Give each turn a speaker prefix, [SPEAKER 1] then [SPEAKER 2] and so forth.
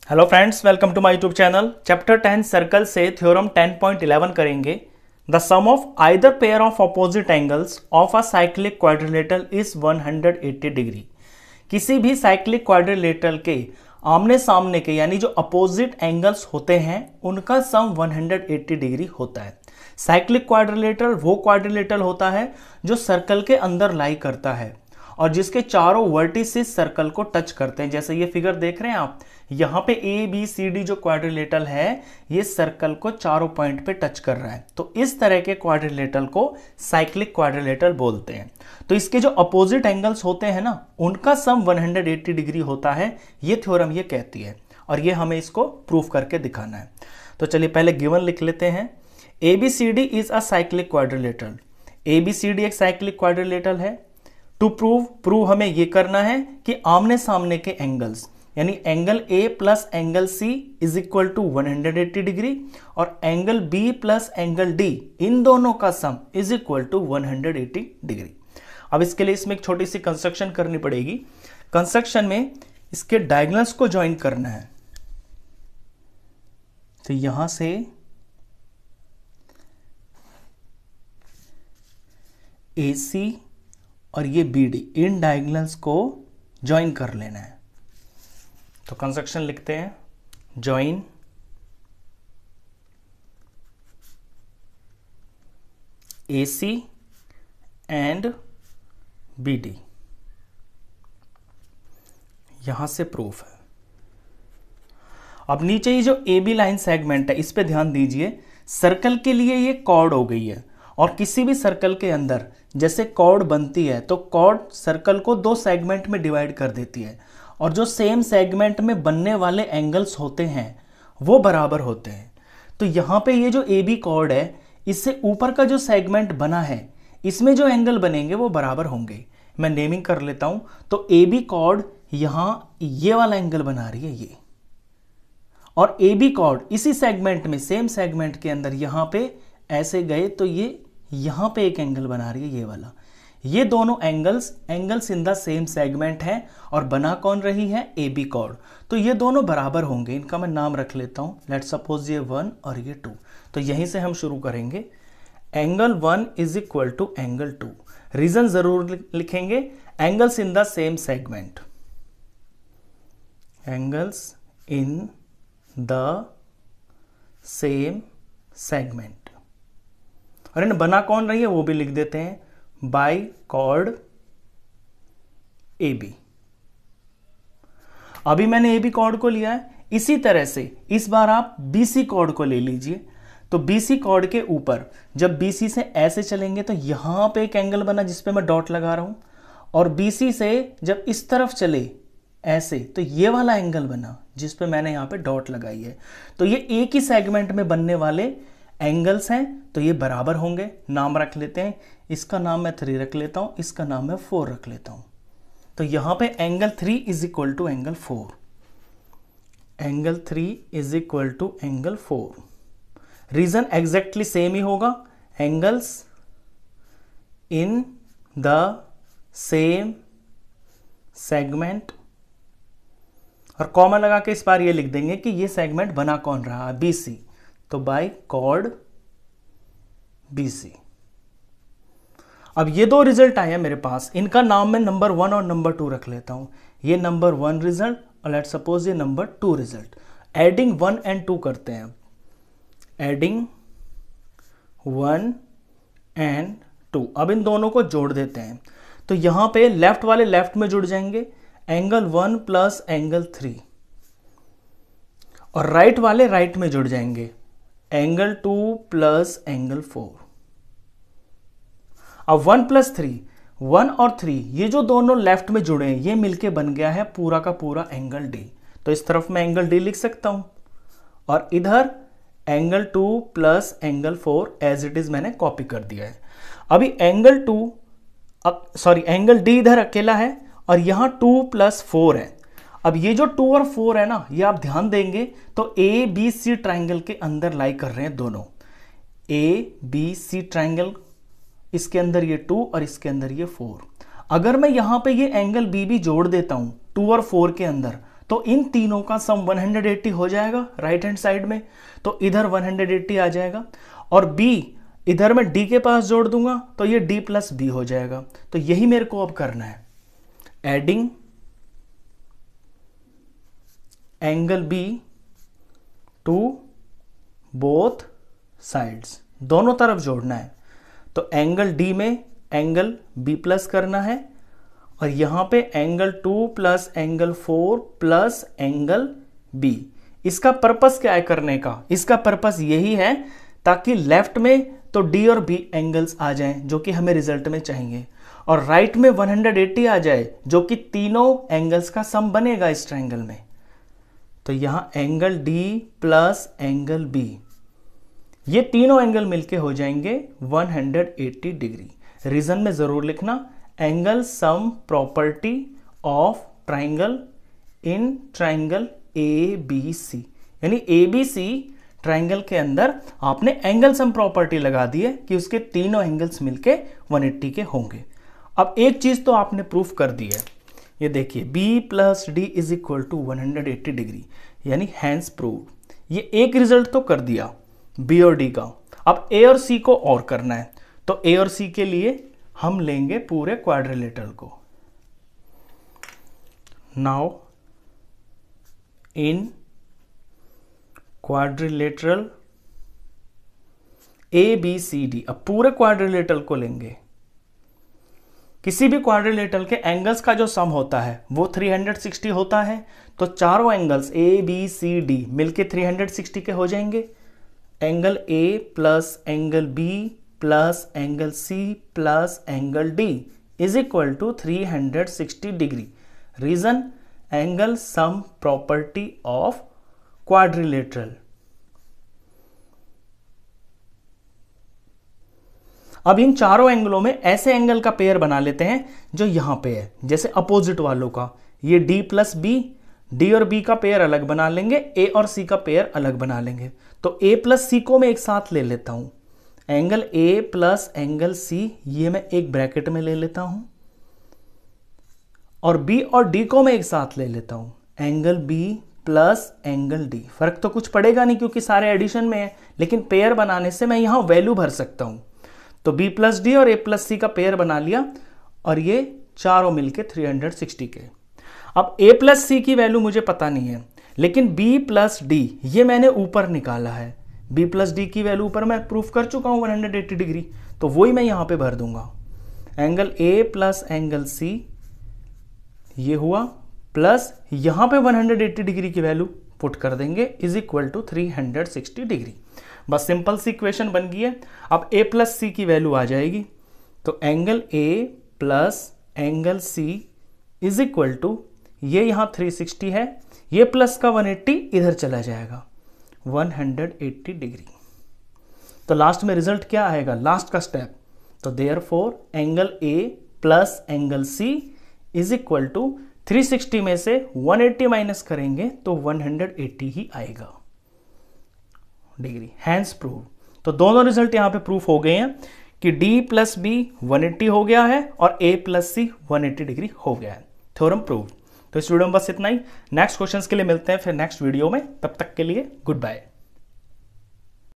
[SPEAKER 1] Hello friends, welcome to my YouTube channel. Chapter 10 circle से theorem 10.11 करेंगे। The sum of either pair of opposite angles of a cyclic quadrilateral is 180 degree. किसी भी cyclic quadrilateral के आमने सामने के यानी जो अपोजिट एंगल्स होते हैं उनका सम 180 डिग्री होता है। साइक्लिक क्वाड्रिलेटरल वो क्वाड्रिलेटरल होता है जो सर्कल के अंदर लाई करता है और जिसके चारों वर्टिसेस सर्कल को टच करते हैं। जैसे ये फिगर देख रहे हैं आप, यहाँ पे ए बी सी डी जो क्वाड्रिलेटरल है ये सर्कल को चारों पॉइंट पे टच कर रहा है, तो इस तरह के क्वाड्रिलेटरल को साइक्लिक क्वाड्रिलेटरल बोलते हैं। तो इसके जो अपोजिट एंगल्स होते हैं ना उनका सम 180 डिग्री होता है, ये थ्योरम ये कहती है और ये हमें इसको प्रूफ करके दिखाना है। तो चलिए पहले गिवन लिख लेते हैं। A B C D is a cyclic quadrilateral. A B C D एक साइक्लिक क्वाड्रिलेटरल है। टू प्रूव हमें ये करना है कि आमने सामने के एंगल्स यानी angle A plus angle C is equal to 180 degree और angle B plus angle D इन दोनों का sum is equal to 180 degree. अब इसके लिए इसमें एक छोटी सी कंस्ट्रक्शन करनी पड़ेगी। कंस्ट्रक्शन में इसके डायगोनल्स को ज्वाइन करना है। तो यहां से AC और ये BD इन डायगोनल्स को ज्वाइन कर लेना है। तो कंस्ट्रक्शन लिखते हैं, ज्वाइन AC एंड BD। यहां से प्रूफ है। अब नीचे ये जो AB लाइन सेगमेंट है इस पे ध्यान दीजिए। सर्कल के लिए ये कॉर्ड हो गई है और किसी भी सर्कल के अंदर जैसे कॉर्ड बनती है तो कॉर्ड सर्कल को दो सेगमेंट में डिवाइड कर देती है और जो सेम सेगमेंट में बनने वाले एंगल्स होते हैं वो बराबर होते हैं। तो यहाँ पे ये जो ए बी कॉर्ड है इससे ऊपर का जो सेगमेंट बना है इसमें जो एंगल बनेंगे वो बराबर होंगे। मैं नेमिंग कर लेता हूँ। तो ए बी कॉर्ड यहाँ ये वाला एंगल बना रही है ये, और ए बी कॉर्ड इसी सेगमेंट में सेम सेगमेंट के अंदर यहाँ पे ऐसे गए तो ये यहां पे एक एंगल बना रही है ये वाला। ये दोनों angles in the same segment है और बना कौन रही है, ए बी कॉर्ड। तो ये दोनों बराबर होंगे। इनका मैं नाम रख लेता हूं। लेट्स सपोज ये 1 और ये 2। तो यहीं से हम शुरू करेंगे। Angle 1 is equal to angle 2। Reason जरूर लिखेंगे, angles in the same segment. Angles in the same segment. और इन्हें बना कौन रही है वो भी लिख देते हैं, बाय कॉर्ड ए बी। अभी मैंने ए बी कॉर्ड को लिया है। इसी तरह से इस बार आप BC कॉर्ड को ले लीजिए। तो BC कॉर्ड के ऊपर जब BC से ऐसे चलेंगे तो यहां पे एक एंगल बना जिसपे मैं डॉट लगा रहा हूं, और BC से जब इस तरफ चले ऐसे तो ये वाला एंगल बना जिसपे मैंने यहां पे डॉट लगाई है। तो ये एक ही सेगमेंट में बनने वाले एंगल्स हैं तो ये बराबर होंगे। नाम रख लेते हैं। इसका नाम मैं 3 रख लेता हूं, इसका नाम मैं 4 रख लेता हूं। तो यहां पे angle 3 is equal to angle 4। Angle 3 is equal to angle 4। Reason exactly same ही होगा, angles in the same segment. और कॉमा लगा के इस बार ये लिख देंगे कि ये सेगमेंट बना कौन रहा है, BC। तो बाय कॉर्ड BC। अब ये दो रिजल्ट आए हैं मेरे पास, इनका नाम मैं नंबर 1 और नंबर 2 रख लेता हूं। ये नंबर 1 रिजल्ट और लेट्स सपोज ये नंबर 2 रिजल्ट। एडिंग 1 एंड 2 करते हैं। Adding 1 and 2। अब इन दोनों को जोड़ देते हैं। तो यहां पे लेफ्ट वाले लेफ्ट में जुड़ जाएंगे, एंगल 1 प्लस एंगल 3, और राइट वाले राइट में जुड़ जाएंगे, एंगल 2 प्लस एंगल 4। अब 1 प्लस 3, 1 और 3 ये जो दोनों लेफ्ट में जुड़े हैं ये मिलके बन गया है पूरा का पूरा एंगल D। तो इस तरफ मैं एंगल D लिख सकता हूं और इधर angle 2 plus angle 4 as it is मैंने कॉपी कर दिया है। अभी एंगल D इधर अकेला है और यहां 2 प्लस 4 है। अब ये जो 2 और 4 है ना ये आप ध्यान देंगे तो ABC ट्राइंगल के अंदर लाई कर रहे हैं दोनों। ABC ट्राइंगल, इसके अंदर ये 2 और इसके अंदर ये 4। अगर मैं यहां पे ये एंगल BB जोड़ देता हूं 2 और 4 के अंदर तो इन तीनों का सम 180 हो जाएगा राइट हैंड साइड में, तो इधर 180 आ जाएगा, और b इधर मैं d के पास जोड़ दूंगा तो ये d प्लस b हो जाएगा। तो यही मेरे को अब करना है, adding angle b to both sides, दोनों तरफ जोड़ना है। तो एंगल d में एंगल b प्लस करना है, और यहां पे angle 2 plus angle 4 plus angle b। इसका पर्पस क्या है करने का? इसका पर्पस यही है ताकि लेफ्ट में तो d और b एंगल्स आ जाएं जो कि हमें रिजल्ट में चाहिए, और राइट में 180 आ जाए जो कि तीनों एंगल्स का सम बनेगा इस ट्रायंगल में। तो यहां angle d plus angle b, ये तीनों एंगल मिलके हो जाएंगे 180 डिग्री। रीजन में जरूर लिखना, angle sum property of triangle in triangle ABC, यानी ABC ट्राइंगल के अंदर आपने एंगल सम प्रॉपर्टी लगा दी है कि उसके तीनों एंगल्स मिलके 180 के होंगे। अब एक चीज तो आपने प्रूफ कर दी है, ये देखिए b plus D is equal to 180 degree, यानी हैंस प्रूव्ड। ये एक रिजल्ट तो कर दिया b और d का, अब a और c को और करना है। तो a और c के लिए हम लेंगे पूरे क्वाड्रिलेटरल को। नाउ इन क्वाड्रिलेटरल ABCD, अब पूरे क्वाड्रिलेटरल को लेंगे। किसी भी क्वाड्रिलेटरल के एंगल्स का जो सम होता है वो 360 होता है, तो चारों एंगल्स ABCD मिलके 360 के हो जाएंगे। Angle A plus angle B plus angle C plus angle D is equal to 360 degree. Reason, angle sum property of quadrilateral. अब इन चारों एंगलों में ऐसे एंगल का पेयर बना लेते हैं जो यहां पे है, जैसे अपोजिट वालों का, ये d प्लस बी, डी और बी का पेयर अलग बना लेंगे, a और c का पेयर अलग बना लेंगे। तो a प्लस सी को मैं एक साथ ले लेता हूं, angle a plus angle c ये मैं एक ब्रैकेट में ले लेता हूं, और b और d को मैं एक साथ ले लेता हूं, angle b plus angle d। फर्क तो कुछ पड़ेगा नहीं क्योंकि सारे एडिशन में है, लेकिन पेयर बनाने से मैं यहां वैल्यू भर सकता हूं। तो b प्लस डी और a प्लस सी का पेयर बना लिया, और ये चारों मिलके 360 के। अब a प्लस सी की वैल्यू मुझे पता नहीं है, लेकिन b प्लस डी ये मैंने ऊपर निकाला है। b प्लस डी की वैल्यू ऊपर मैं प्रूफ कर चुका हूं 180 डिग्री, तो वही मैं यहां पे भर दूंगा। Angle a plus angle c ये हुआ, प्लस यहां पे 180 डिग्री की वैल्यू पुट कर देंगे इज इक्वल टू 360 डिग्री। बस सिंपल सी इक्वेशन बन गई है। अब a प्लस सी की वैल्यू आ जाएगी, तो angle a plus angle c is equal to, ये यहां 360 है, ये प्लस का 180 इधर चला जाएगा 180 डिग्री। तो लास्ट में रिजल्ट क्या आएगा, लास्ट का स्टेप, तो therefore angle a plus angle c is equal to 360 में से 180 माइनस करेंगे तो 180 ही आएगा डिग्री। Hence prove. तो दोनों रिजल्ट यहां पे प्रूफ हो गए हैं कि d प्लस बी 180 हो गया है और a प्लस सी 180 डिग्री हो गया है। Theorem prove. तो इस वीडियो में बस इतना ही। नेक्स्ट क्वेश्चंस के लिए मिलते हैं फिर नेक्स्ट वीडियो में, तब तक के लिए गुड बाय।